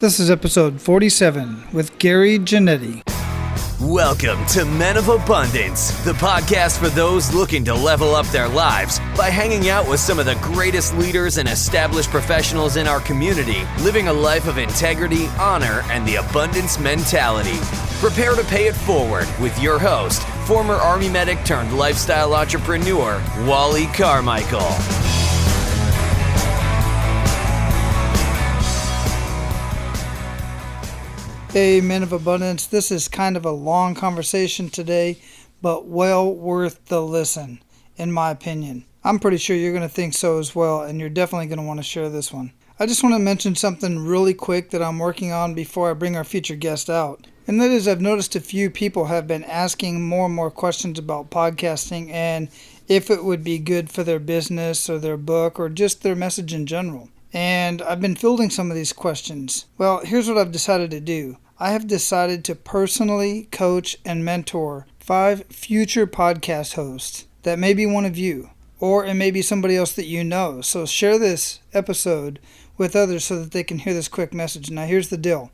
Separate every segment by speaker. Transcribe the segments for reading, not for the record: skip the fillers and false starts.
Speaker 1: This is episode 47 with Gary Genetti.
Speaker 2: Welcome to Men of Abundance, the podcast for those looking to level up their lives by hanging out with some of the greatest leaders and established professionals in our community, living a life of integrity, honor, and the abundance mentality. Prepare to pay it forward with your host, former Army medic turned lifestyle entrepreneur, Wally Carmichael.
Speaker 1: Hey, Men of Abundance, this is kind of a long conversation today, but well worth the listen, in my opinion. I'm pretty sure you're going to think so as well, and you're definitely going to want to share this one. I just want to mention something really quick that I'm working on before I bring our featured guest out. And that is, I've noticed a few people have been asking more and more questions about podcasting and if it would be good for their business or their book or just their message in general. And I've been fielding some of these questions. Well, here's what I've decided to do. I have decided to personally coach and mentor 5 future podcast hosts that may be one of you, or it may be somebody else that you know. So share this episode with others so that they can hear this quick message. Now here's the deal.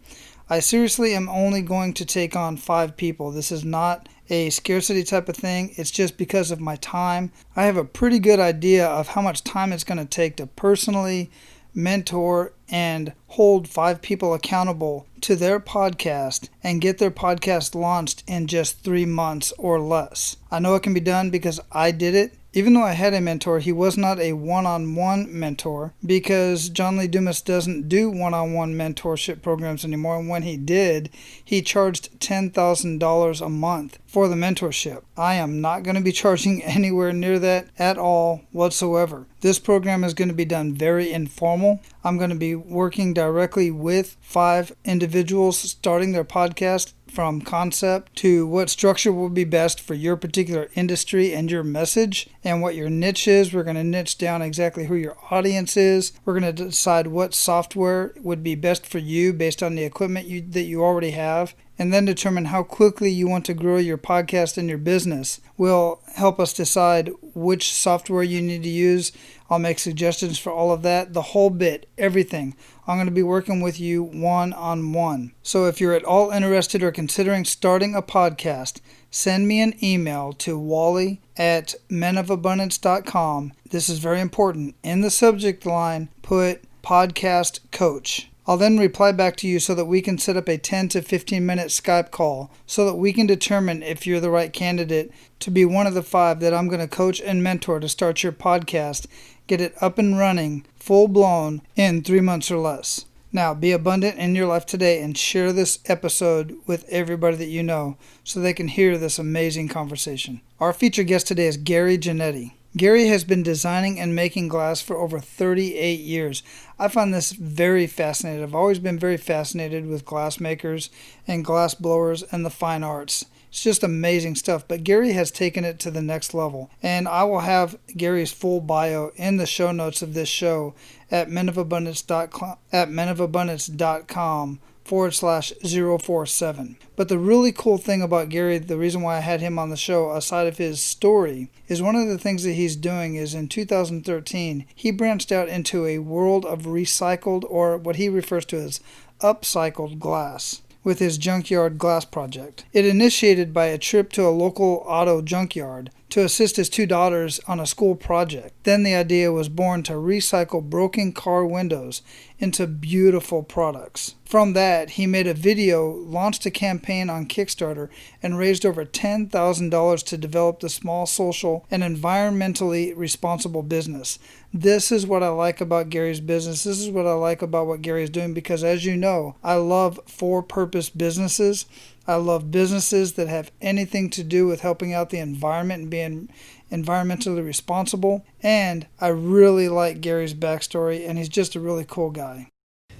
Speaker 1: I seriously am only going to take on 5 people. This is not a scarcity type of thing. It's just because of my time. I have a pretty good idea of how much time it's going to take to personally mentor and hold 5 people accountable to their podcast and get their podcast launched in just 3 months or less. I know it can be done because I did it. Even though I had a mentor, he was not a one-on-one mentor because John Lee Dumas doesn't do one-on-one mentorship programs anymore. And when he did, he charged $10,000 a month for the mentorship. I am not going to be charging anywhere near that at all whatsoever. This program is going to be done very informal. I'm going to be working directly with 5 individuals starting their podcast from concept to what structure will be best for your particular industry and your message and what your niche is. We're going to niche down exactly who your audience is. We're going to decide what software would be best for you based on the equipment that you already have, and then determine how quickly you want to grow your podcast and your business. Will help us decide which software you need to use. I'll make suggestions for all of that, the whole bit, everything. I'm going to be working with you one-on-one. So if you're at all interested or considering starting a podcast, send me an email to wally@menofabundance.com. This is very important. In the subject line, put podcast coach. I'll then reply back to you so that we can set up a 10 to 15 minute Skype call so that we can determine if you're the right candidate to be one of the 5 that I'm going to coach and mentor to start your podcast, get it up and running, full blown, in 3 months or less. Now, be abundant in your life today and share this episode with everybody that you know so they can hear this amazing conversation. Our featured guest today is Gary Genetti. Gary has been designing and making glass for over 38 years. I find this very fascinating. I've always been very fascinated with glass makers and glass blowers and the fine arts. It's just amazing stuff. But Gary has taken it to the next level. And I will have Gary's full bio in the show notes of this show at menofabundance.com/047. But the really cool thing about Gary, the reason why I had him on the show, aside of his story, is one of the things that he's doing is in 2013, he branched out into a world of recycled, or what he refers to as upcycled glass, with his junkyard glass project. It initiated by a trip to a local auto junkyard to assist his 2 daughters on a school project. Then the idea was born to recycle broken car windows into beautiful products. From that, he made a video, launched a campaign on Kickstarter, and raised over $10,000 to develop the small social and environmentally responsible business. This is what I like about Gary's business. This is what I like about what Gary's doing because, as you know, I love for-purpose businesses. I love businesses that have anything to do with helping out the environment and being environmentally responsible. And I really like Gary's backstory, and he's just a really cool guy.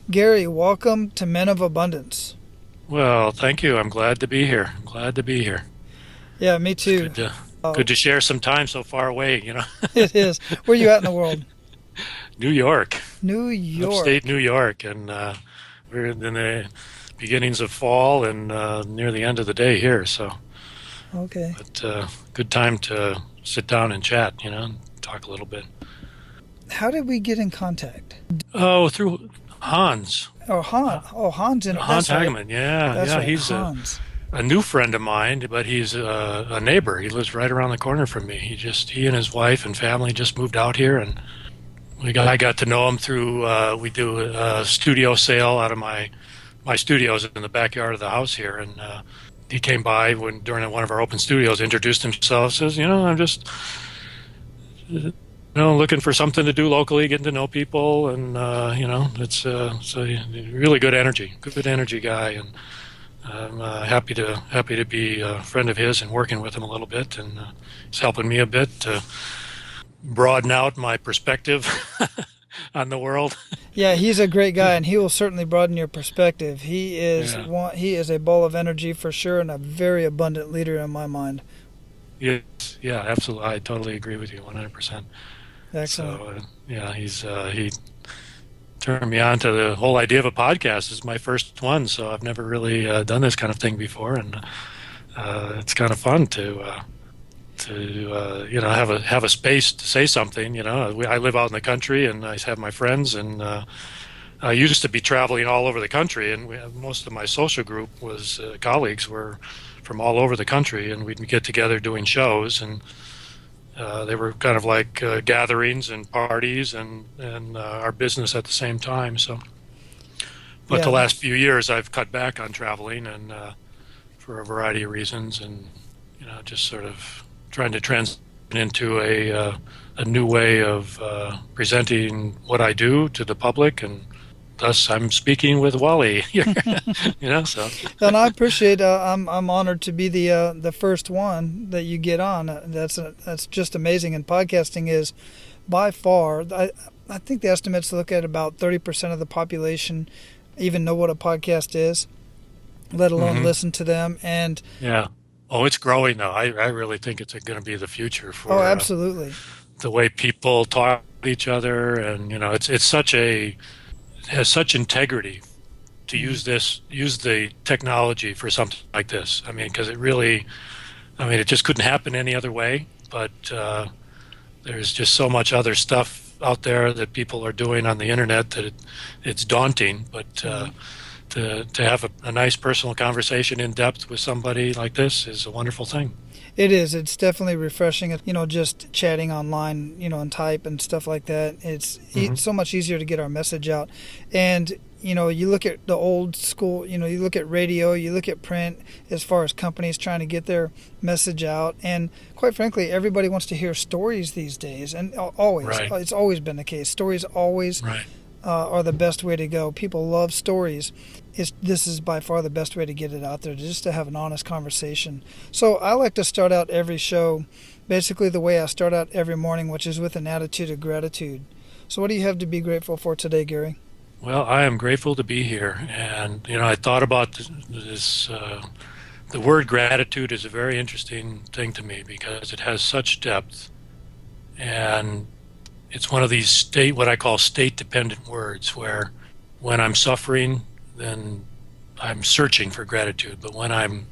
Speaker 1: Gary, welcome to Men of Abundance.
Speaker 3: Well, thank you. I'm glad to be here.
Speaker 1: Yeah, me too.
Speaker 3: Good to share some time so far away,
Speaker 1: It is. Where are you at in the world?
Speaker 3: New York.
Speaker 1: Upstate
Speaker 3: New York. And we're in the beginnings of fall and near the end of the day here. So,
Speaker 1: okay.
Speaker 3: But good time to sit down and chat, and talk a little bit.
Speaker 1: How did we get in contact?
Speaker 3: Oh, through Hans.
Speaker 1: Oh, Hans.
Speaker 3: Hans
Speaker 1: That's right.
Speaker 3: Hageman. Yeah,
Speaker 1: That's
Speaker 3: yeah.
Speaker 1: right.
Speaker 3: He's
Speaker 1: Hans.
Speaker 3: a new friend of mine, but he's a neighbor. He lives right around the corner from me. He and his wife and family just moved out here, and I got to know him through we do a studio sale out of my studios in the backyard of the house here, and he came by during one of our open studios, introduced himself, says, I'm just looking for something to do locally, getting to know people, and it's so really good energy guy, and I'm happy to be a friend of his and working with him a little bit, and he's helping me a bit to broaden out my perspective on the world.
Speaker 1: Yeah, he's a great guy, and he will certainly broaden your perspective. He is a ball of energy for sure, and a very abundant leader in my mind.
Speaker 3: Yes, yeah, absolutely. I totally agree with you 100%.
Speaker 1: Excellent.
Speaker 3: So he turned me on to the whole idea of a podcast. This is my first one, so I've never really done this kind of thing before, and it's kind of fun to have a space to say something. I live out in the country, and I have my friends, and I used to be traveling all over the country, and most of my social group was colleagues were from all over the country, and we'd get together doing shows, and they were kind of like gatherings and parties and our business at the same time. But the last few years I've cut back on traveling, and for a variety of reasons, and just sort of trying to transition into a new way of presenting what I do to the public, and thus I'm speaking with Wally here. So.
Speaker 1: And I appreciate. I'm honored to be the first one that you get on. That's just amazing. And podcasting is by far. I think the estimates look at about 30% of the population even know what a podcast is, let alone listen to them. And
Speaker 3: yeah. Oh, it's growing though. I really think it's going to be the future for.
Speaker 1: Oh, absolutely.
Speaker 3: The way people talk to each other, and it's it has such integrity to use the technology for something like this. I mean, because it just couldn't happen any other way. But there's just so much other stuff out there that people are doing on the internet that it's daunting. But to have a nice personal conversation in depth with somebody like this is a wonderful thing.
Speaker 1: It is. It's definitely refreshing. Just chatting online, and type and stuff like that. It's so much easier to get our message out. And, you look at the old school, you look at radio, you look at print as far as companies trying to get their message out. And quite frankly, everybody wants to hear stories these days. And always, It's always been the case. Stories always are the best way to go. People love stories. This is by far the best way to get it out there, just to have an honest conversation. So I like to start out every show basically the way I start out every morning, which is with an attitude of gratitude. So what do you have to be grateful for today, Gary?
Speaker 3: Well, I am grateful to be here. And, I thought about this. The word gratitude is a very interesting thing to me because it has such depth. And it's one of these what I call state-dependent words, where when I'm suffering, then I'm searching for gratitude. But when I'm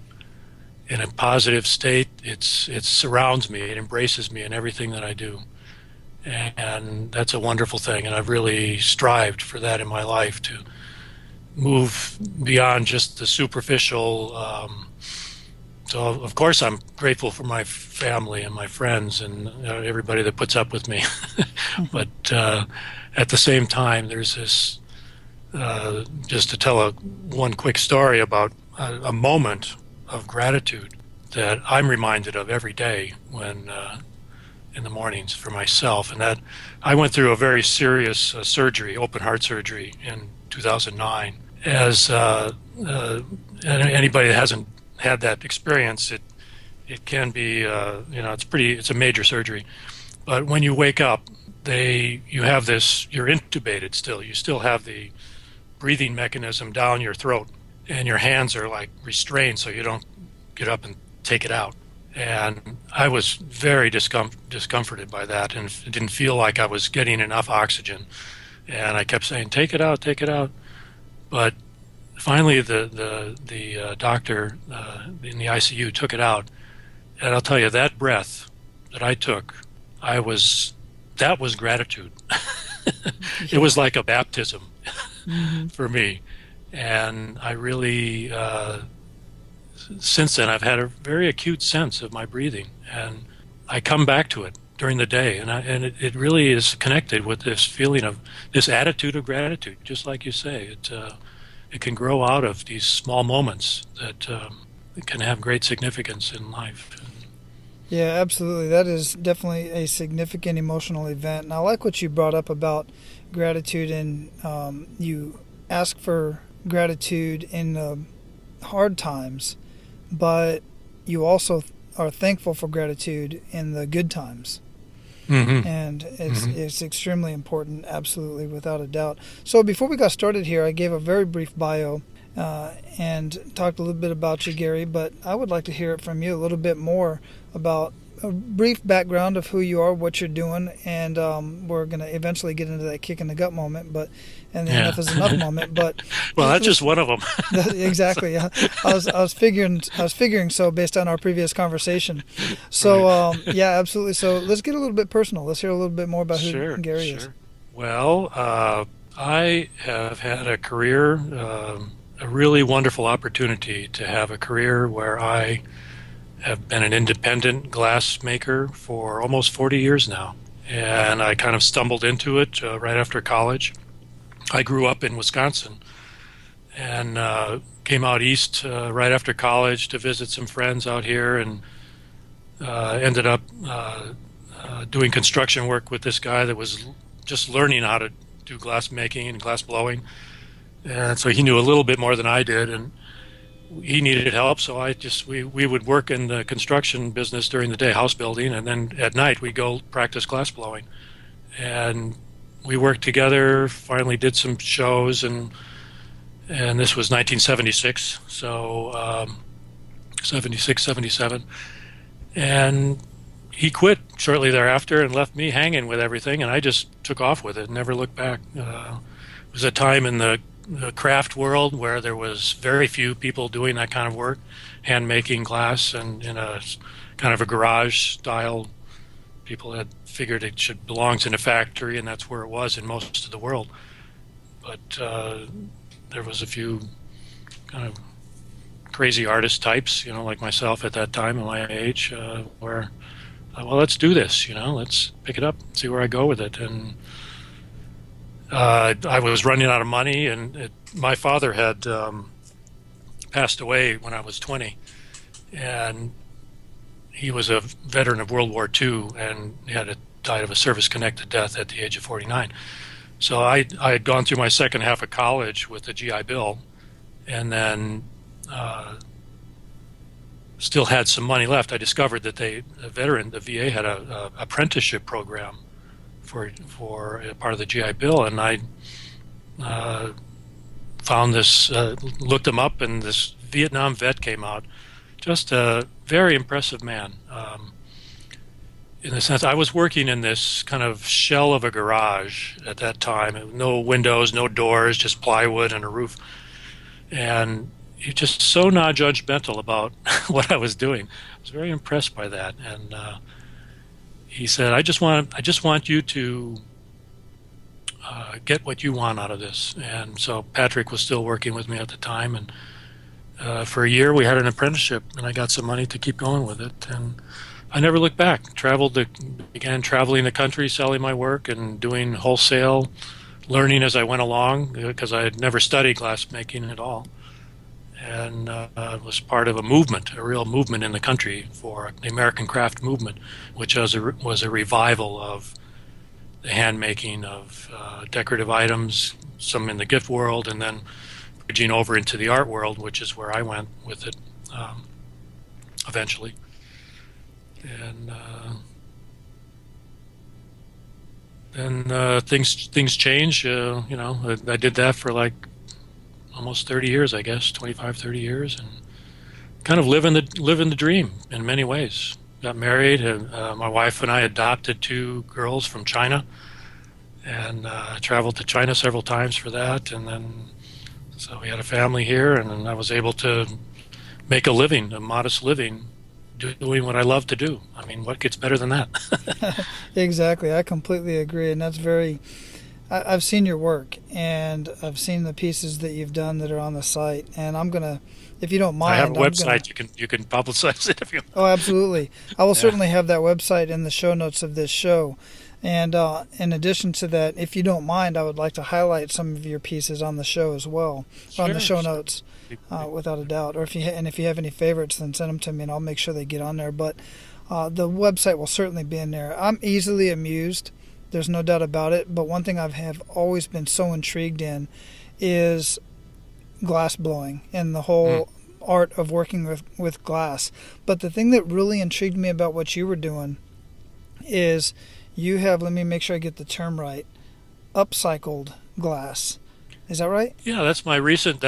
Speaker 3: in a positive state, it surrounds me, it embraces me in everything that I do. And that's a wonderful thing. And I've really strived for that in my life, to move beyond just the superficial. So, of course, I'm grateful for my family and my friends and everybody that puts up with me. But at the same time, there's this, just to tell one quick story about a moment of gratitude that I'm reminded of every day when in the mornings for myself. And that I went through a very serious surgery, open heart surgery, in 2009. As anybody that hasn't had that experience, it can be it's a major surgery. But when you wake up, you have this, you're intubated still. You still have the breathing mechanism down your throat, and your hands are like restrained so you don't get up and take it out. And I was very discomforted by that, and it didn't feel like I was getting enough oxygen. And I kept saying, take it out, take it out. But finally the doctor in the ICU took it out. And I'll tell you, that breath that I took, that was gratitude. It was like a baptism. for me. And I really, since then, I've had a very acute sense of my breathing, and I come back to it during the day, and it really is connected with this feeling of this attitude of gratitude, just like you say. It can grow out of these small moments that can have great significance in life.
Speaker 1: Yeah, absolutely. That is definitely a significant emotional event. And I like what you brought up about gratitude, and you ask for gratitude in the hard times, but you also are thankful for gratitude in the good times. And it's extremely important, absolutely, without a doubt. So before we got started here, I gave a very brief bio and talked a little bit about you, Gary, but I would like to hear it from you a little bit more about a brief background of who you are, what you're doing, and we're going to eventually get into that kick in the gut moment, and the enough is enough moment. But
Speaker 3: well, that's just one of them.
Speaker 1: Exactly. Yeah. I was figuring so based on our previous conversation. So
Speaker 3: Right.
Speaker 1: yeah, absolutely. So let's get a little bit personal. Let's hear a little bit more about who Gary is.
Speaker 3: Well, I have had a career, a really wonderful opportunity to have a career where I have been an independent glass maker for almost 40 years now. And I kind of stumbled into it right after college. I grew up in Wisconsin and came out east right after college to visit some friends out here, and ended up doing construction work with this guy that was just learning how to do glass making and glass blowing. And so he knew a little bit more than I did, and he needed help, so we would work in the construction business during the day, house building, and then at night we'd go practice glass blowing. And we worked together, finally did some shows, and this was 1976, so 76, 77. And he quit shortly thereafter and left me hanging with everything, and I just took off with it and never looked back. It was a time in the craft world where there was very few people doing that kind of work, hand making glass, and in a kind of a garage style. People had figured it should belong in a factory, and that's where it was in most of the world. But there was a few kind of crazy artist types, like myself at that time, at my age, where, well, let's do this, let's pick it up, see where I go with it. And I was running out of money, and my father had passed away when I was 20, and he was a veteran of World War II, and he died of a service-connected death at the age of 49. So I had gone through my second half of college with the GI Bill, and then still had some money left. I discovered that the VA had a apprenticeship program for a part of the GI Bill, and I found this, looked him up, and this Vietnam vet came out. Just a very impressive man. In the sense, I was working in this kind of shell of a garage at that time. No windows, no doors, just plywood and a roof. And he was just so non-judgmental about what I was doing. I was very impressed by that. And he said, I just want you to get what you want out of this. And so Patrick was still working with me at the time, and for a year we had an apprenticeship, and I got some money to keep going with it. And I never looked back. Began traveling the country, selling my work and doing wholesale, learning as I went along, because I had never studied glass making at all. And was part of a movement, a real movement in the country for the American craft movement, which was a revival of the hand making of decorative items, some in the gift world, and then bridging over into the art world, which is where I went with it eventually. And then things change. I did that for like almost 30 years, I guess, 25, 30 years, and kind of living the dream in many ways. Got married, and my wife and I adopted 2 girls from China, and traveled to China several times for that. And then, so we had a family here, and then I was able to make a modest living, doing what I love to do. I mean, what gets better than that?
Speaker 1: Exactly. I completely agree, and that's very I've seen your work, and I've seen the pieces that you've done that are on the site, and I'm gonna, if you don't mind,
Speaker 3: I have a
Speaker 1: I'm
Speaker 3: website.
Speaker 1: gonna.
Speaker 3: You can publicize it if you.
Speaker 1: Oh, absolutely. I will
Speaker 3: Yeah.
Speaker 1: certainly have that website in the show notes of this show. And in addition to that, if you don't mind, I would like to highlight some of your pieces on the show as well, on the show
Speaker 3: Sure.
Speaker 1: notes, without a doubt. Or if you have any favorites, then send them to me, and I'll make sure they get on there. But the website will certainly be in there. I'm easily amused. There's no doubt about it. But one thing I have always been so intrigued in is glass blowing and the whole art of working with glass. But the thing that really intrigued me about what you were doing is you have, let me make sure I get the term right, upcycled glass. Is that right?
Speaker 3: Yeah, that's my recent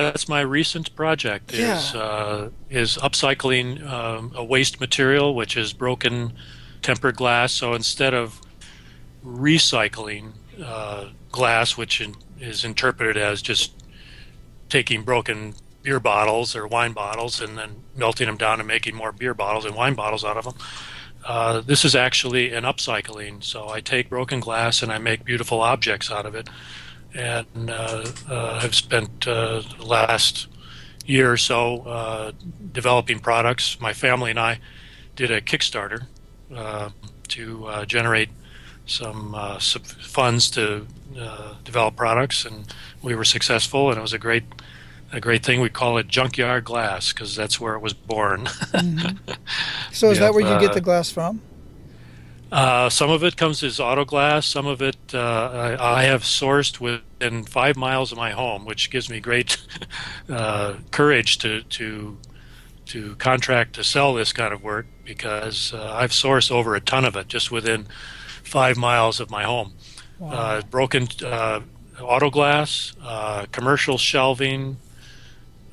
Speaker 3: project.
Speaker 1: Yeah.
Speaker 3: Is upcycling a waste material, which is broken tempered glass. So instead of recycling glass, which is interpreted as just taking broken beer bottles or wine bottles and then melting them down and making more beer bottles and wine bottles out of them. This is actually an upcycling. So I take broken glass and I make beautiful objects out of it. And I've spent the last year or so developing products. My family and I did a Kickstarter to generate some funds to develop products, and we were successful. And it was a great thing. We call it junkyard glass because that's where it was born.
Speaker 1: Mm-hmm. So is that where you get the glass from?
Speaker 3: Some of it comes as auto glass. Some of it I have sourced within 5 miles of my home, which gives me great courage to contract to sell this kind of work because I've sourced over a ton of it just within 5 miles of my home.
Speaker 1: Wow.
Speaker 3: Broken auto glass, commercial shelving.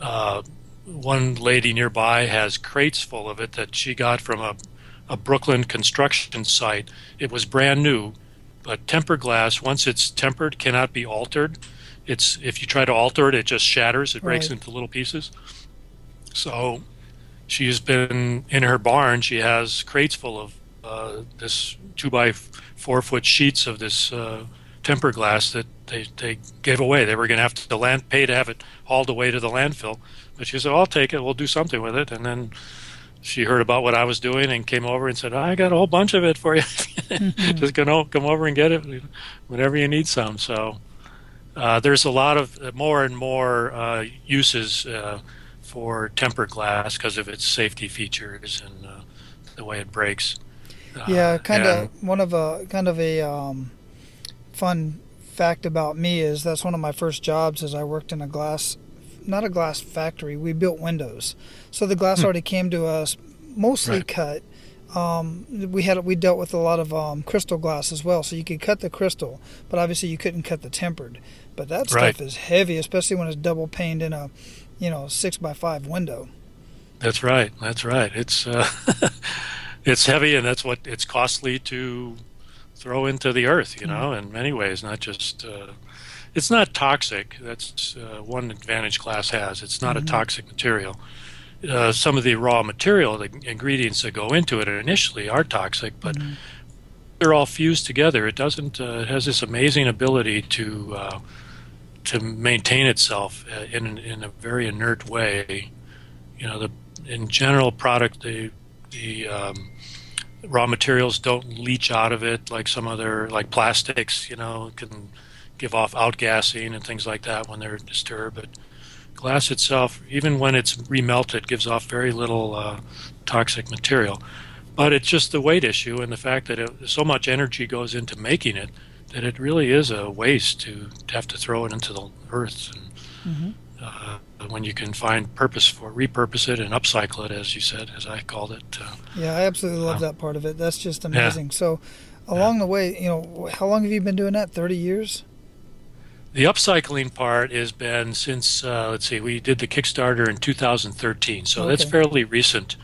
Speaker 3: One lady nearby has crates full of it that she got from a Brooklyn construction site. It was brand new, but tempered glass, once it's tempered, cannot be altered. If you try to alter it, it just shatters. It breaks
Speaker 1: Right.
Speaker 3: into little pieces. So she's been in her barn. She has crates full of this 2 by 4 foot sheets of this tempered glass that they gave away. They were going to have to pay to have it hauled away to the landfill. But she said, "I'll take it. We'll do something with it." And then she heard about what I was doing and came over and said, "I got a whole bunch of it for you. Just come over and get it whenever you need some." So there's a lot of more and more uses for tempered glass because of its safety features and the way it breaks.
Speaker 1: Yeah, kind of a fun fact about me is that's one of my first jobs is I worked in not a glass factory. We built windows, so the glass already came to us mostly
Speaker 3: Right.
Speaker 1: cut. We dealt with a lot of crystal glass as well, so you could cut the crystal, but obviously you couldn't cut the tempered. But that
Speaker 3: Right.
Speaker 1: stuff is heavy, especially when it's double paned in a 6x5 window.
Speaker 3: That's right. That's right. It's it's heavy, and that's what it's costly to throw into the earth. In many ways, not just. It's not toxic. That's one advantage glass has. It's not a toxic material. Some of the raw material, the ingredients that go into it initially are toxic, but they're all fused together. It doesn't. It has this amazing ability to maintain itself in a very inert way. In general product, the raw materials don't leach out of it like some other, like plastics, can give off outgassing and things like that when they're disturbed. But glass itself, even when it's remelted, gives off very little toxic material. But it's just the weight issue and the fact that so much energy goes into making it that it really is a waste to have to throw it into the earth. And when you can find repurpose it and upcycle it, as you said, as I called it.
Speaker 1: Yeah, I absolutely love that part of it. That's just amazing. So along the way, how long have you been doing that? 30 years?
Speaker 3: The upcycling part has been since, we did the Kickstarter in 2013, so that's fairly recent.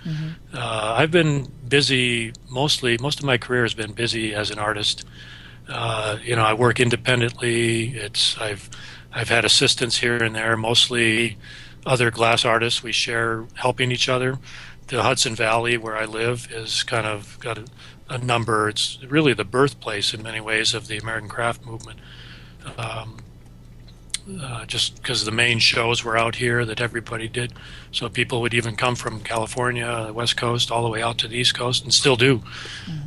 Speaker 3: I've been busy most of my career has been busy as an artist. I work independently. I've had assistants here and there, mostly other glass artists. We share helping each other. The Hudson Valley, where I live, is kind of got a number. It's really the birthplace in many ways of the American craft movement. just because the main shows were out here that everybody did. So people would even come from California, the West Coast, all the way out to the East Coast, and still do,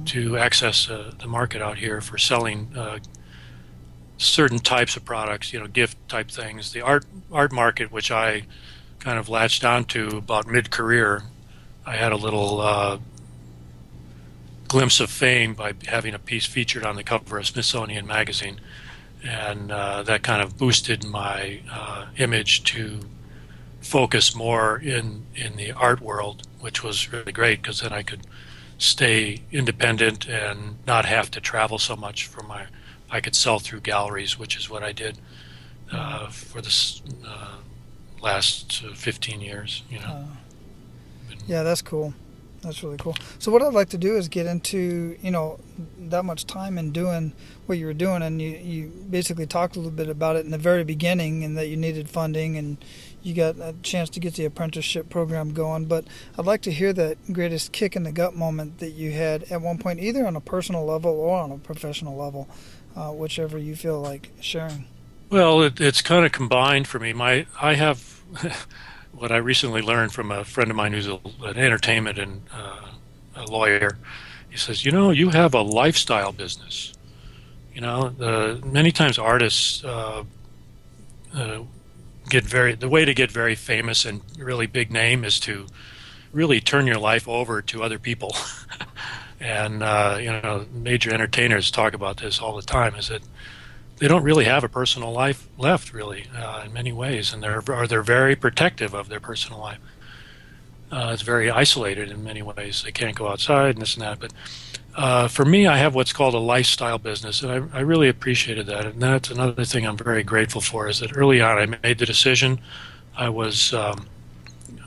Speaker 3: to access the market out here for selling certain types of products, gift type things. The art market, which I kind of latched onto about mid-career, I had a little glimpse of fame by having a piece featured on the cover of Smithsonian Magazine. And that kind of boosted my image to focus more in the art world, which was really great because then I could stay independent and not have to travel so much I could sell through galleries, which is what I did for this last 15 years.
Speaker 1: Yeah, that's cool. That's really cool. So what I'd like to do is get into, that much time in doing what you were doing, and you basically talked a little bit about it in the very beginning, and that you needed funding, and you got a chance to get the apprenticeship program going. But I'd like to hear that greatest kick in the gut moment that you had at one point, either on a personal level or on a professional level, whichever you feel like sharing.
Speaker 3: Well, it's kind of combined for me. I have what I recently learned from a friend of mine who's an entertainment and a lawyer. He says, you have a lifestyle business. Many times artists the way to get very famous and really big name is to really turn your life over to other people. And major entertainers talk about this all the time, is that they don't really have a personal life left, really, in many ways, and they're very protective of their personal life. It's very isolated in many ways. They can't go outside and this and that. But for me, I have what's called a lifestyle business, and I really appreciated that. And that's another thing I'm very grateful for, is that early on I made the decision. I was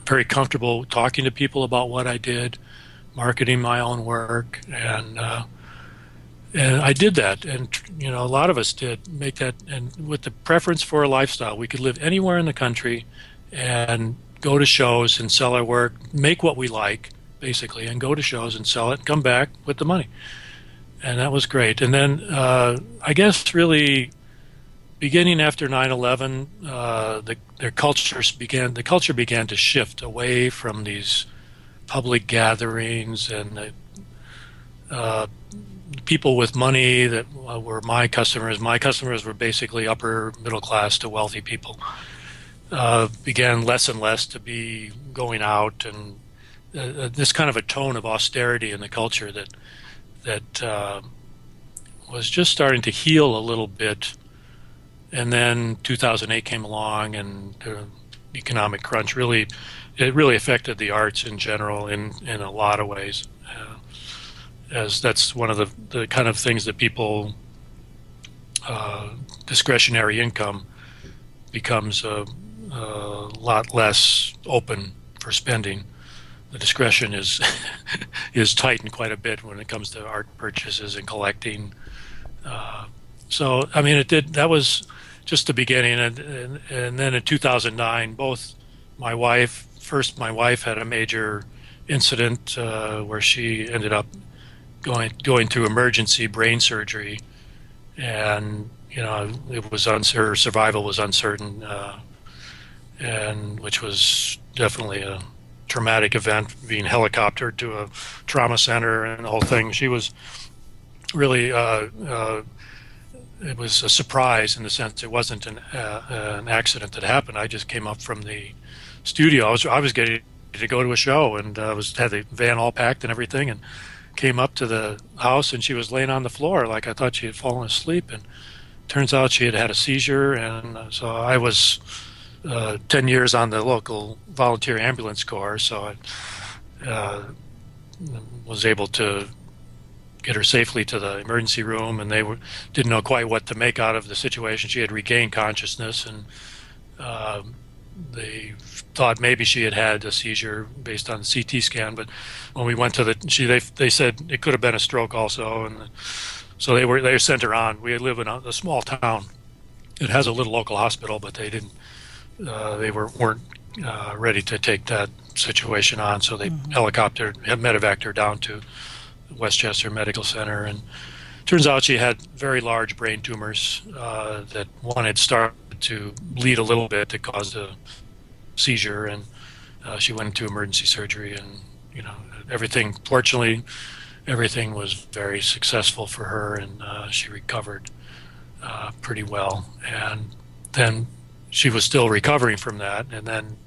Speaker 3: very comfortable talking to people about what I did, marketing my own work, and I did that, and a lot of us did make that. And with the preference for a lifestyle, we could live anywhere in the country and go to shows and sell our work, make what we like, basically, and go to shows and sell it, and come back with the money. And that was great. And then I guess really beginning after 9/11, the culture began to shift away from these public gatherings and people with money that were my customers. My customers were basically upper middle class to wealthy people. Began less and less to be going out, and this kind of a tone of austerity in the culture that was just starting to heal a little bit. And then 2008 came along, and the economic crunch really affected the arts in general in a lot of ways. As that's one of the kind of things that people, discretionary income becomes a lot less open for spending. The discretion is tightened quite a bit when it comes to art purchases and collecting. So I mean, that was just the beginning, and then in 2009, my wife had a major incident where she ended up going through emergency brain surgery, and her survival was uncertain, and which was definitely a traumatic event, being helicoptered to a trauma center and the whole thing. She was really it was a surprise in the sense it wasn't an accident that happened. I just came up from the studio. I was getting to go to a show, and had the van all packed and everything, and came up to the house, and she was laying on the floor like I thought she had fallen asleep, and turns out she had a seizure. And so I was 10 years on the local volunteer ambulance corps, so I was able to get her safely to the emergency room, and they didn't know quite what to make out of the situation. She had regained consciousness, and they thought maybe she had a seizure based on the CT scan, but when we went to they said it could have been a stroke also, and so they sent her on. We live in a small town. It has a little local hospital, but they didn't. They weren't ready to take that situation on, so they helicoptered, medevaced her down to Westchester Medical Center, and Turns out she had very large brain tumors that one had started to bleed a little bit that caused a seizure, and she went into emergency surgery, and fortunately everything was very successful for her, and she recovered pretty well. And then she was still recovering from that, and then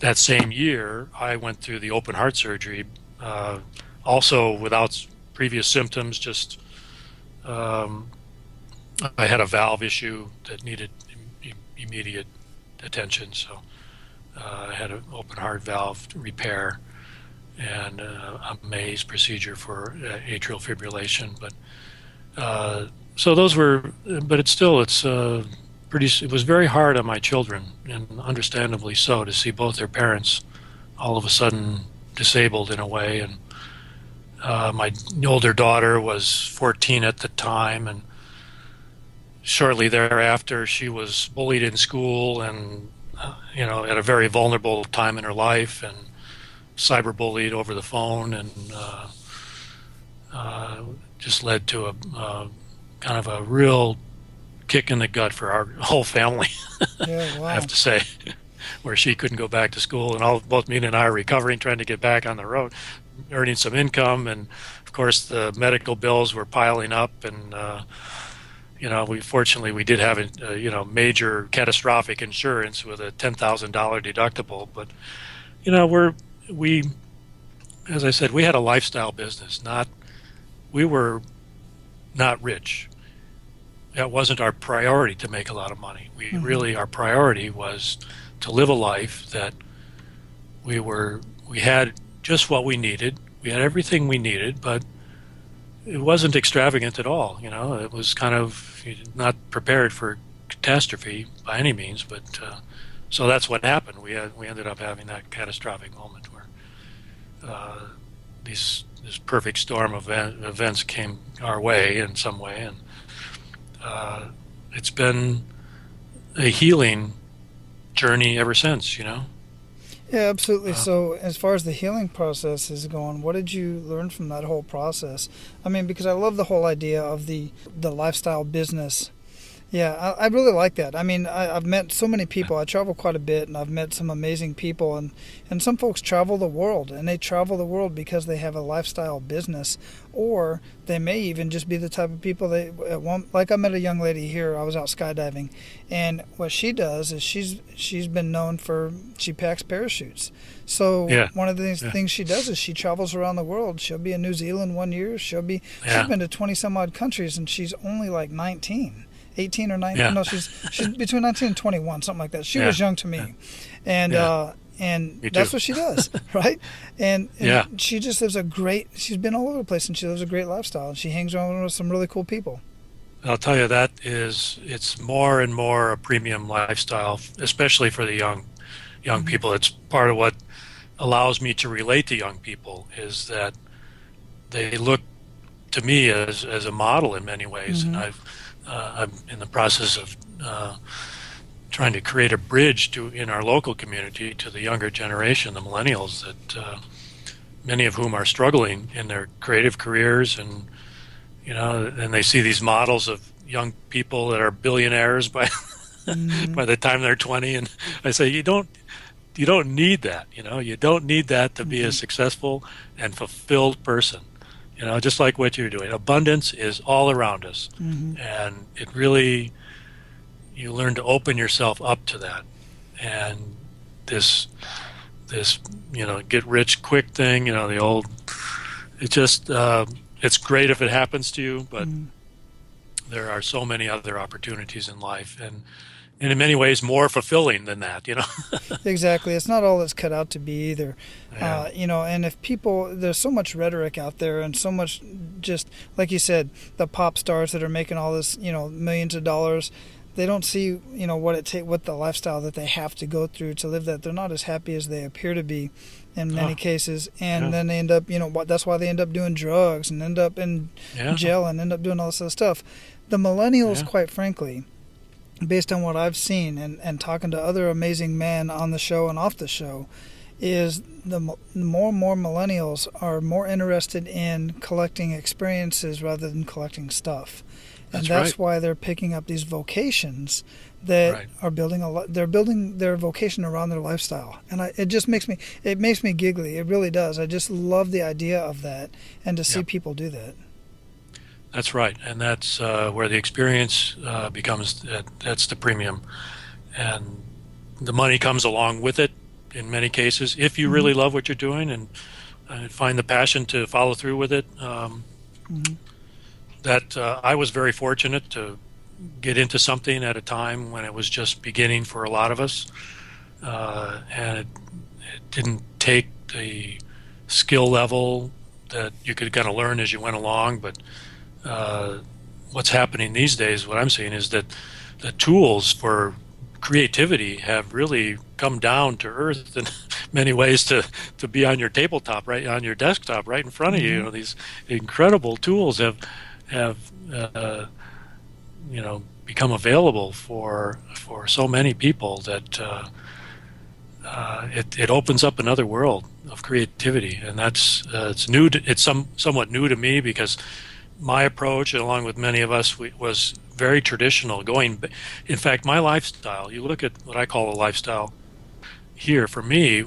Speaker 3: that same year I went through the open heart surgery, also without previous symptoms, just I had a valve issue that needed immediate attention, so I had an open heart valve repair and a Mays procedure for atrial fibrillation. But so those were, but it's it was very hard on my children, and understandably so, to see both their parents all of a sudden disabled in a way. And my older daughter was 14 at the time, and shortly thereafter she was bullied in school, and at a very vulnerable time in her life, and cyberbullied over the phone, and just led to a kind of a real kick in the gut for our whole family.
Speaker 1: Yeah, wow.
Speaker 3: I have to say, where she couldn't go back to school, and both me and I are recovering, trying to get back on the road, earning some income, and of course the medical bills were piling up, and we did have a major catastrophic insurance with a $10,000 deductible, but as I said, we had a lifestyle business. We were not rich. That wasn't our priority to make a lot of money. Our priority was to live a life that we had just what we needed. We had everything we needed, but it wasn't extravagant at all. It was kind of not prepared for catastrophe by any means, but so that's what happened. We ended up having that catastrophic moment where this perfect storm of events came our way in some way, and it's been a healing journey ever since.
Speaker 1: Yeah, absolutely. So as far as the healing process is going, what did you learn from that whole process? I mean, because I love the whole idea of the lifestyle business. Yeah, I really like that. I mean, I've met so many people. I travel quite a bit, and I've met some amazing people. And some folks travel the world, and they travel the world because they have a lifestyle business, or they may even just be the type of people like I met a young lady here. I was out skydiving, and what she does is she's been known for, she packs parachutes. So one of the things she does is she travels around the world. She'll be in New Zealand one year. She's been to 20 some odd countries, and she's only like 18 or 19. No, she's between 19 and 21, something like that. She was young to me, and that's what she does, right? And she just lives she's been all over the place, and she lives a great lifestyle, and she hangs around with some really cool people.
Speaker 3: I'll tell you, it's more and more a premium lifestyle, especially for the young people. It's part of what allows me to relate to young people, is that they look to me as a model in many ways, and I'm in the process of trying to create a bridge in our local community to the younger generation, the Millennials, that many of whom are struggling in their creative careers, and and they see these models of young people that are billionaires by by the time they're 20, and I say, you don't need that. You don't need that to be a successful and fulfilled person. Just like what you're doing. Abundance is all around us. And it really, you learn to open yourself up to that. And this get rich quick thing, the old, it's great if it happens to you, but there are so many other opportunities in life, and in many ways more fulfilling than that.
Speaker 1: Exactly. It's not all it's cut out to be either. And if people, there's so much rhetoric out there, and so much, just like you said, the pop stars that are making all this, millions of dollars, they don't see, what the lifestyle that they have to go through to live that. They're not as happy as they appear to be in many cases, and then they end up, that's why they end up doing drugs and end up in jail and end up doing all this other stuff. The Millennials, quite frankly, based on what I've seen and talking to other amazing men on the show and off the show, is the more and more millennials are more interested in collecting experiences rather than collecting stuff. And that's
Speaker 3: right.
Speaker 1: why they're picking up these vocations that are building they're building their vocation around their lifestyle. And it just makes me giggly. It really does. I just love the idea of that, and to see people do that.
Speaker 3: That's right. And that's where the experience becomes, that's the premium. And the money comes along with it in many cases, if you really love what you're doing and find the passion to follow through with it. I was very fortunate to get into something at a time when it was just beginning for a lot of us, and it didn't take the skill level that you could kind of learn as you went along. But what's happening these days, what I'm seeing, is that the tools for creativity have really come down to earth in many ways to be on your tabletop, right on your desktop, right in front of you. You know, these incredible tools have become available for so many people that it opens up another world of creativity, and that's it's new. It's somewhat new to me, because my approach, along with many of us, was very traditional. In fact, my lifestyle. You look at what I call a lifestyle here. For me,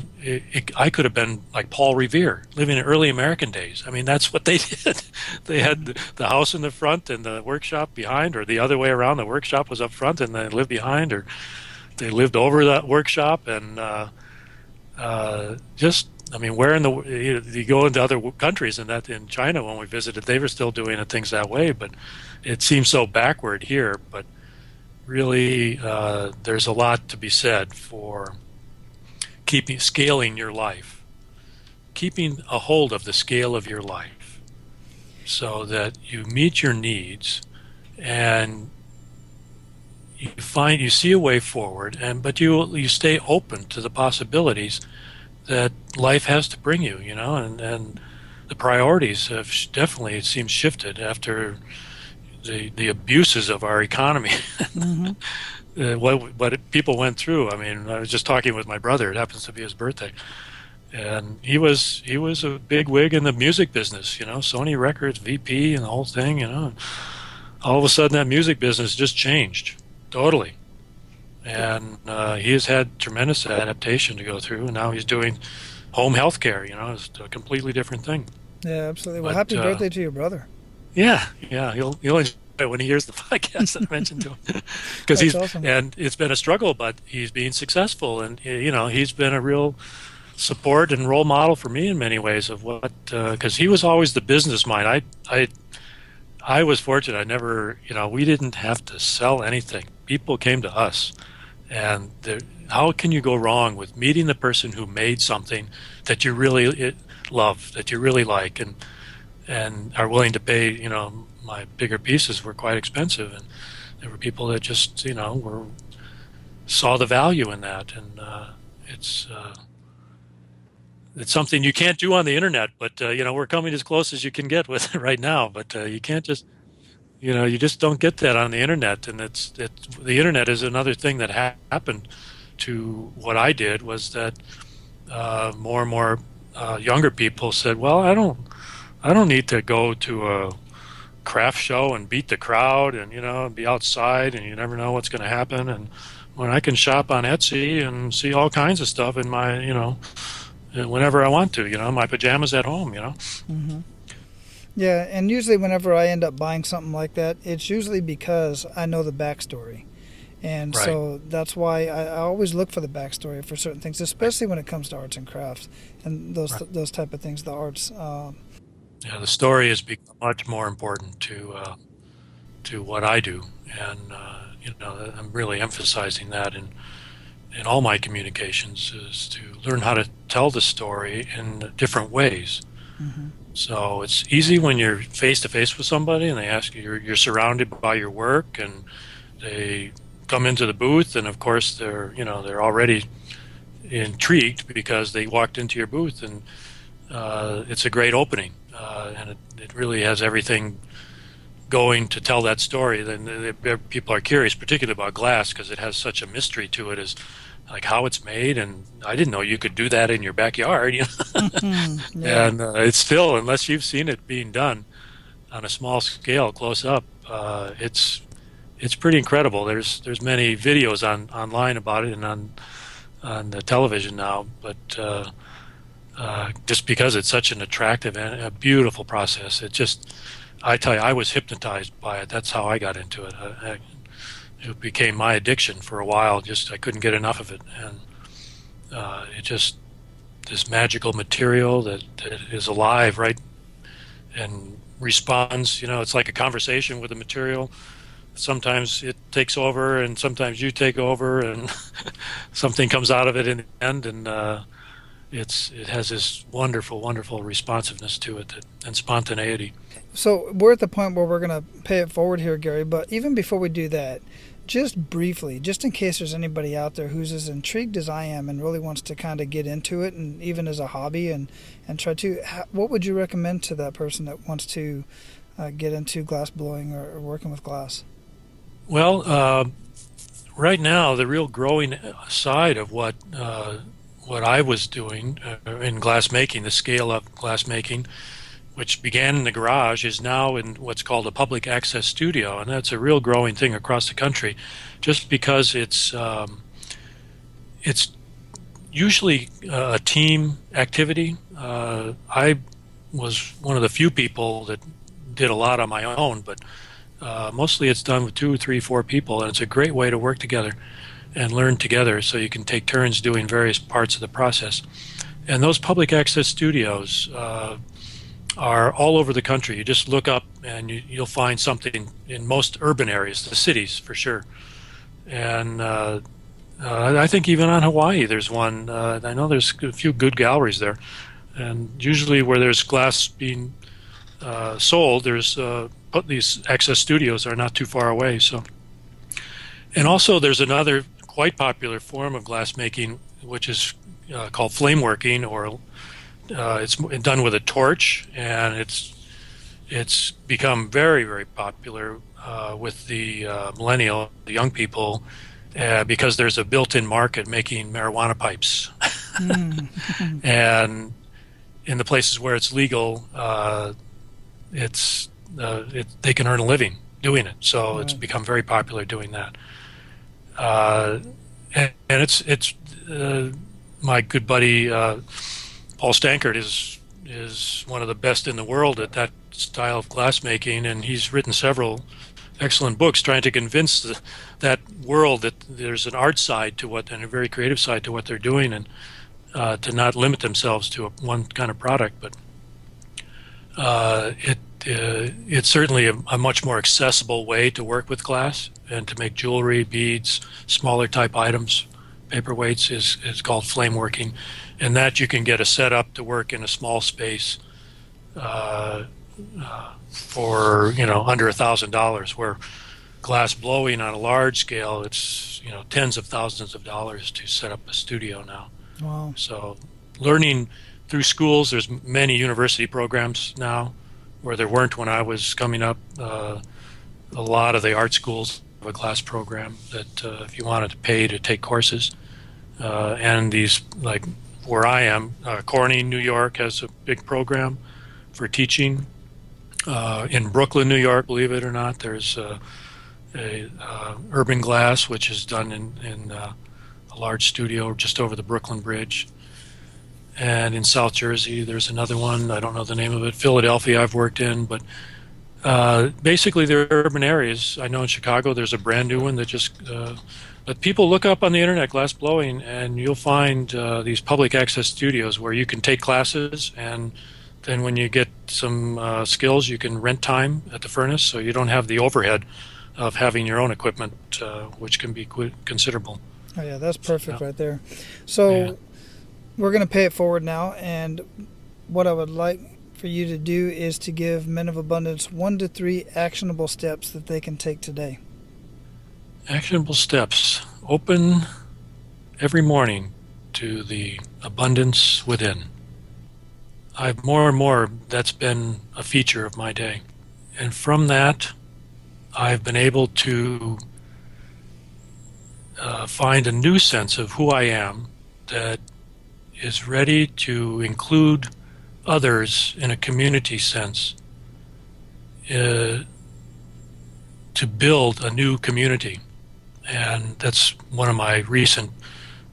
Speaker 3: I could have been like Paul Revere, living in early American days. I mean, that's what they did. They had the house in the front and the workshop behind, or the other way around. The workshop was up front and they lived behind, or they lived over that workshop. And where in you go into other countries, and that in China when we visited, they were still doing things that way, but it seems so backward here. But really, there's a lot to be said for scaling your life, keeping a hold of the scale of your life, so that you meet your needs and you see a way forward, but you stay open to the possibilities that life has to bring you, and the priorities have definitely, it seems, shifted after the abuses of our economy. What people went through. I mean, I was just talking with my brother. It happens to be his birthday, and he was a big wig in the music business. Sony Records, VP, and the whole thing. All of a sudden, that music business just changed totally, and he has had tremendous adaptation to go through. And now he's doing home health care. It's a completely different thing.
Speaker 1: Yeah, absolutely. Well, happy birthday to your brother.
Speaker 3: Yeah, he'll enjoy it when he hears the podcast that I mentioned to him, because
Speaker 1: awesome.
Speaker 3: And it's been a struggle, but he's being successful, and he's been a real support and role model for me in many ways of what, because he was always the business mind. I was fortunate. I never, we didn't have to sell anything. People came to us, and how can you go wrong with meeting the person who made something that you really love, that you really like, and are willing to pay. My bigger pieces were quite expensive, and there were people that just saw the value in that, and it's something you can't do on the internet, but we're coming as close as you can get with it right now. But you can't just you just don't get that on the internet. And the internet is another thing that happened to what I did, was that more and more younger people said, well, I don't need to go to a craft show and beat the crowd and be outside, and you never know what's going to happen. And when I can shop on Etsy and see all kinds of stuff in my whenever I want to, my pajamas at home.
Speaker 1: Yeah, and usually whenever I end up buying something like that, it's usually because I know the backstory. And so that's why I always look for the backstory for certain things, especially when it comes to arts and crafts and those type of things, the arts.
Speaker 3: Yeah, the story has become much more important to what I do, and I'm really emphasizing that in all my communications, is to learn how to tell the story in different ways. So it's easy when you're face to face with somebody and they ask you, you're surrounded by your work, and they come into the booth, and of course they're already intrigued because they walked into your booth, and it's a great opening. And it really has everything going to tell that story. Then people are curious, particularly about glass, because it has such a mystery to it. As like how it's made, and I didn't know you could do that in your backyard.
Speaker 1: Yeah.
Speaker 3: And it's still, unless you've seen it being done on a small scale, close up, it's pretty incredible. There's many videos online about it and on the television now, but just because it's such an attractive and a beautiful process, I tell you, I was hypnotized by it. That's how I got into it. It became my addiction for a while. I couldn't get enough of it, and this magical material that is alive, right, and responds. It's like a conversation with the material. Sometimes it takes over, and sometimes you take over, and something comes out of it in the end, and it has this wonderful, wonderful responsiveness to it and spontaneity.
Speaker 1: So we're at the point where we're going to pay it forward here, Gary, but even before we do that, just briefly, just in case there's anybody out there who's as intrigued as I am and really wants to kind of get into it, and even as a hobby and try to, what would you recommend to that person that wants to get into glass blowing or working with glass?
Speaker 3: Well, right now, the real growing side of what I was doing in glass making, the scale up glass making, which began in the garage, is now in what's called a public access studio, and that's a real growing thing across the country, just because it's usually a team activity. I was one of the few people that did a lot on my own, but mostly it's done with 2, 3, 4 people, and it's a great way to work together and learn together, so you can take turns doing various parts of the process. And those public access studios are all over the country. You just look up and you'll find something in most urban areas, the cities for sure. And I think even on Hawaii there's one. I know there's a few good galleries there. And usually where there's glass being sold, these access studios are not too far away. So, and also there's another quite popular form of glass making, which is called flame working, or it's done with a torch, and it's become very, very popular with the the young people, because there's a built-in market making marijuana pipes. And in the places where it's legal, they can earn a living doing it. So It's become very popular doing that. And it's my good buddy Paul Stankert is one of the best in the world at that style of glassmaking, and he's written several excellent books trying to convince that world that there's an art side to and a very creative side to what they're doing, and to not limit themselves to one kind of product. But it's certainly a much more accessible way to work with glass and to make jewelry, beads, smaller type items. Paperweights is called flame working, and that you can get a setup to work in a small space for under $1,000. Where glass blowing on a large scale, it's tens of thousands of dollars to set up a studio now.
Speaker 1: Wow.
Speaker 3: So learning through schools, there's many university programs now where there weren't when I was coming up. A lot of the art schools have a glass program that if you wanted to pay to take courses. And these, like where I am, Corning, New York has a big program for teaching. In Brooklyn, New York, believe it or not, there's a Urban Glass, which is done in a large studio just over the Brooklyn Bridge. And in South Jersey, there's another one. I don't know the name of it. Philadelphia, I've worked in, but basically they're urban areas. I know in Chicago there's a brand new one that just. But people look up on the internet glass blowing, and you'll find these public access studios where you can take classes, and then when you get some skills, you can rent time at the furnace, so you don't have the overhead of having your own equipment, which can be considerable.
Speaker 1: Oh yeah, that's perfect right there. So we're going to pay it forward now, and what I would like for you to do is to give Men of Abundance 1 to 3 actionable steps that they can take today.
Speaker 3: Actionable steps. Open every morning to the abundance within. I've more and more, that's been a feature of my day. And from that, I've been able to find a new sense of who I am that is ready to include others in a community sense, to build a new community. And that's one of my recent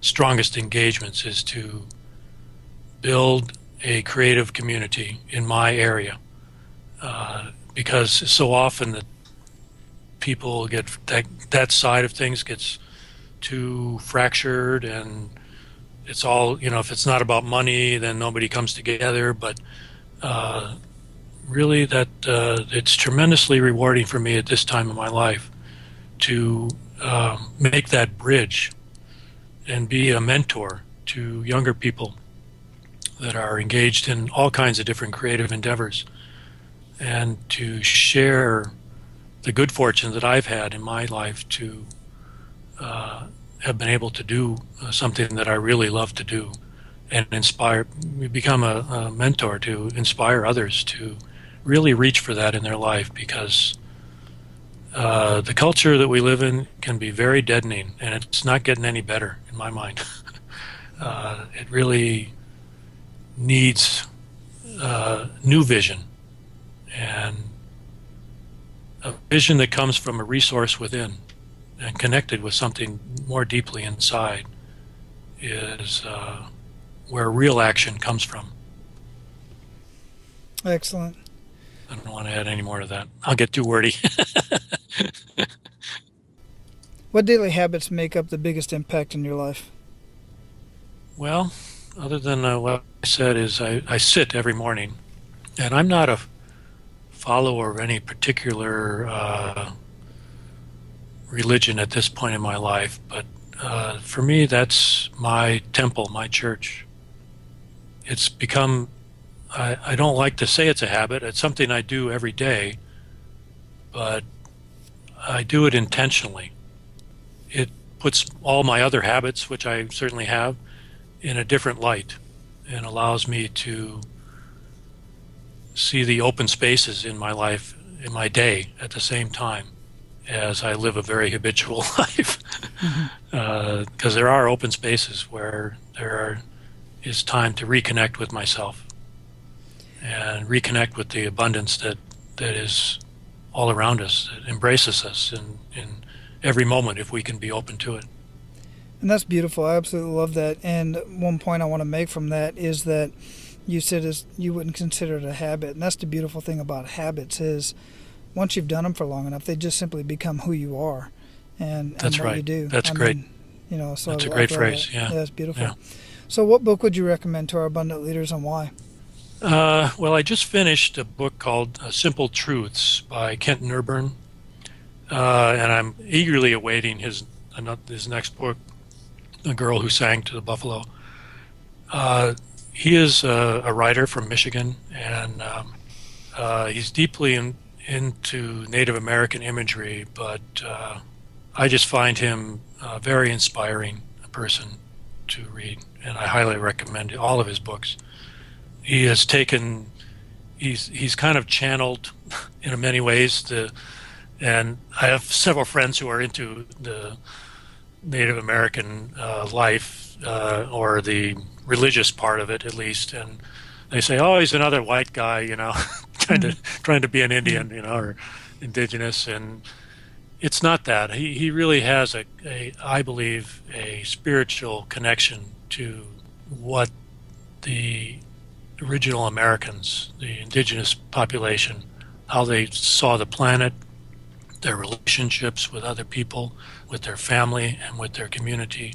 Speaker 3: strongest engagements, is to build a creative community in my area, because so often that people get that side of things gets too fractured, and it's all, if it's not about money, then nobody comes together. But really, that it's tremendously rewarding for me at this time of my life to make that bridge and be a mentor to younger people that are engaged in all kinds of different creative endeavors, and to share the good fortune that I've had in my life to have been able to do something that I really love to do, and become a mentor to inspire others to really reach for that in their life, because the culture that we live in can be very deadening, and it's not getting any better in my mind. It really needs new vision, and a vision that comes from a resource within and connected with something more deeply inside is where real action comes from.
Speaker 1: Excellent.
Speaker 3: I don't want to add any more to that. I'll get too wordy.
Speaker 1: What daily habits make up the biggest impact in your life?
Speaker 3: Well, other than what I said, is I sit every morning, and I'm not a follower of any particular religion at this point in my life, but for me, that's my temple, my church. It's become, I don't like to say it's a habit. It's something I do every day, but I do it intentionally. It puts all my other habits, which I certainly have, in a different light, and allows me to see the open spaces in my life, in my day, at the same time as I live a very habitual life. Because there are open spaces where is time to reconnect with myself and reconnect with the abundance that is all around us, that embraces us in every moment, if we can be open to it.
Speaker 1: And that's beautiful. I absolutely love that. And one point I want to make from that is that you said you wouldn't consider it a habit. And that's the beautiful thing about habits, is once you've done them for long enough, they just simply become who you are and
Speaker 3: That's
Speaker 1: what
Speaker 3: right.
Speaker 1: you do.
Speaker 3: That's great.
Speaker 1: So
Speaker 3: that's a great phrase.
Speaker 1: That.
Speaker 3: Yeah.
Speaker 1: That's beautiful.
Speaker 3: Yeah.
Speaker 1: So what book would you recommend to our abundant leaders, and why?
Speaker 3: Well, I just finished a book called Simple Truths by Kent Nurburn, and I'm eagerly awaiting his next book, The Girl Who Sang to the Buffalo. He is a writer from Michigan, and he's deeply into Native American imagery, but I just find him a very inspiring person to read, and I highly recommend all of his books. He has taken, he's kind of channeled in many ways, and I have several friends who are into the Native American life, or the religious part of it at least, and they say, "Oh, he's another white guy, trying to be an Indian, or indigenous," and it's not that. He really has I believe, a spiritual connection to what the original Americans, the indigenous population, how they saw the planet, their relationships with other people, with their family, and with their community,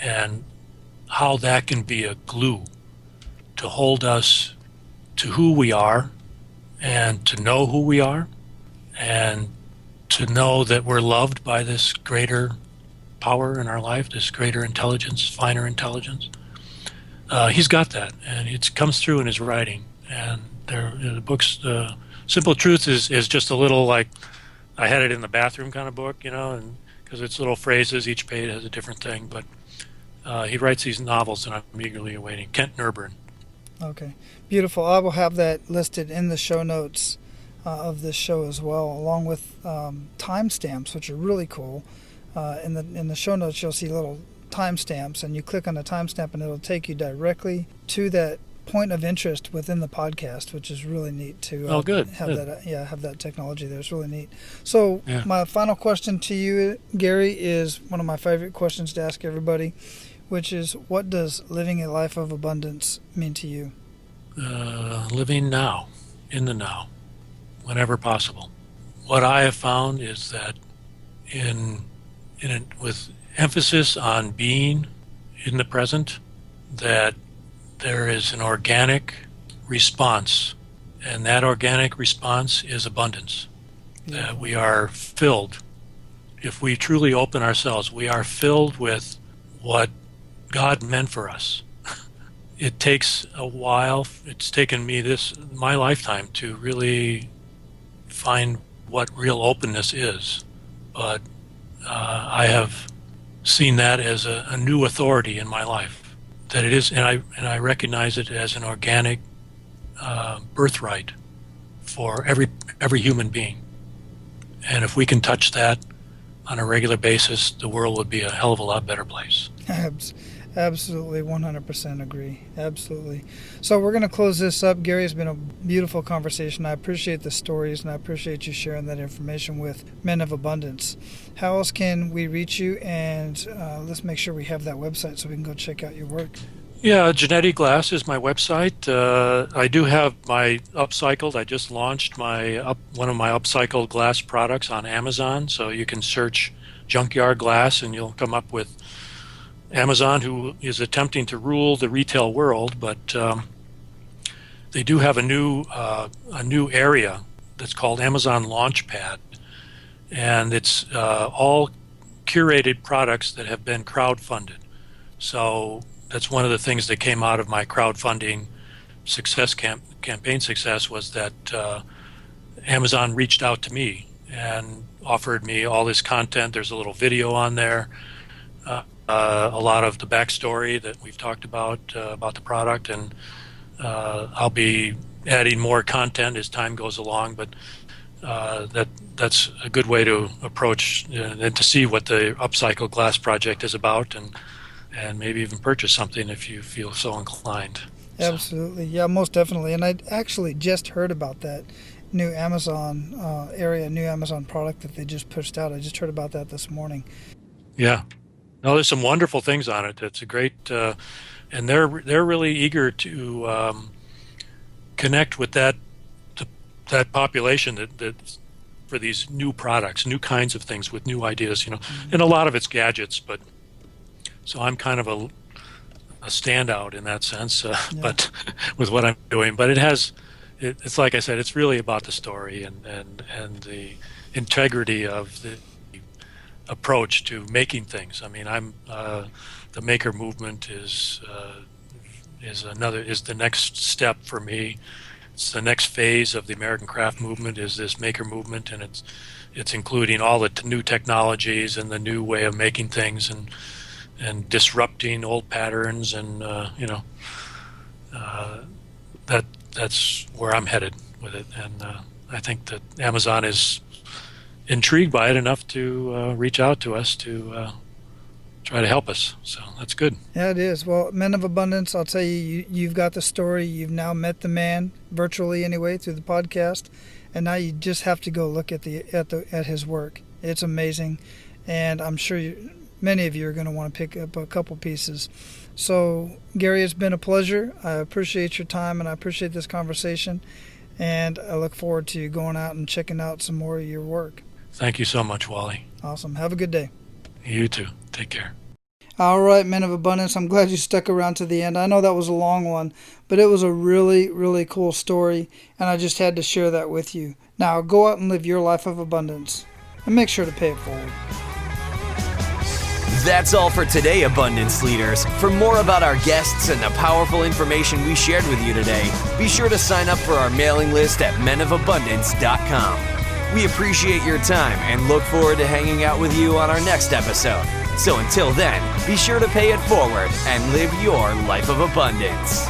Speaker 3: and how that can be a glue to hold us to who we are, and to know who we are, and to know that we're loved by this greater power in our life, this greater intelligence, finer intelligence. He's got that, and it comes through in his writing. And the book's Simple Truth is just a little, like, I had it in the bathroom kind of book, and because it's little phrases, each page has a different thing. But he writes these novels, and I'm eagerly awaiting. Kent Nurburn.
Speaker 1: Okay, beautiful. I will have that listed in the show notes of this show as well, along with timestamps, which are really cool. In the show notes, you'll see little timestamps, and you click on the timestamp, and it'll take you directly to that point of interest within the podcast, which is really neat to
Speaker 3: have
Speaker 1: that. Have that technology there. It's really neat. So my final question to you, Gary, is one of my favorite questions to ask everybody, which is, what does living a life of abundance mean to you?
Speaker 3: Living now, in the now, whenever possible. What I have found is that with emphasis on being in the present, that there is an organic response, and that organic response is abundance. That we are filled. If we truly open ourselves, we are filled with what God meant for us. It takes a while. It's taken me my lifetime to really find what real openness is, but I have seen that as a new authority in my life. That it is, and I recognize it as an organic birthright for every human being. And if we can touch that on a regular basis, the world would be a hell of a lot better place.
Speaker 1: Absolutely, 100% agree. Absolutely. So we're going to close this up. Gary, it's been a beautiful conversation. I appreciate the stories, and I appreciate you sharing that information with Men of Abundance. How else can we reach you? And let's make sure we have that website so we can go check out your work.
Speaker 3: Yeah, Genetti Glass is my website. I do have my Upcycled. I just launched one of my Upcycled glass products on Amazon, so you can search junkyard glass and you'll come up with Amazon, who is attempting to rule the retail world, but they do have a new area that's called Amazon Launchpad, and it's all curated products that have been crowdfunded. So that's one of the things that came out of my crowdfunding campaign success, was that Amazon reached out to me and offered me all this content. There's a little video on there. A lot of the backstory that we've talked about the product, and I'll be adding more content as time goes along. But that's a good way to approach and to see what the Upcycled Glass project is about, and maybe even purchase something if you feel so inclined.
Speaker 1: Absolutely, yeah, most definitely. And I actually just heard about that new Amazon new Amazon product that they just pushed out. I just heard about that this morning.
Speaker 3: Yeah. No, there's some wonderful things on it. It's a great, and they're really eager to connect with that population that for these new products, new kinds of things with new ideas. And a lot of it's gadgets, but so I'm kind of a standout in that sense. But with what I'm doing, but it's like I said, it's really about the story and the integrity of the approach to making things. I mean, the maker movement is the next step for me. It's the next phase of the American craft movement, is this maker movement, and it's including all the new technologies and the new way of making things and disrupting old patterns, and that's where I'm headed with it. And I think that Amazon is intrigued by it enough to reach out to us to try to help us. So that's good.
Speaker 1: Yeah, it is. Well, Men of Abundance, I'll tell you, you've got the story. You've now met the man, virtually anyway, through the podcast, and now you just have to go look at his work. It's amazing, and I'm sure many of you are going to want to pick up a couple pieces. So, Gary, it's been a pleasure. I appreciate your time, and I appreciate this conversation, and I look forward to you going out and checking out some more of your work.
Speaker 3: Thank you so much, Wally.
Speaker 1: Awesome. Have a good day.
Speaker 3: You too. Take care.
Speaker 1: All right, Men of Abundance, I'm glad you stuck around to the end. I know that was a long one, but it was a really, really cool story, and I just had to share that with you. Now, go out and live your life of abundance, and make sure to pay it forward.
Speaker 2: That's all for today, Abundance Leaders. For more about our guests and the powerful information we shared with you today, be sure to sign up for our mailing list at menofabundance.com. We appreciate your time and look forward to hanging out with you on our next episode. So until then, be sure to pay it forward and live your life of abundance.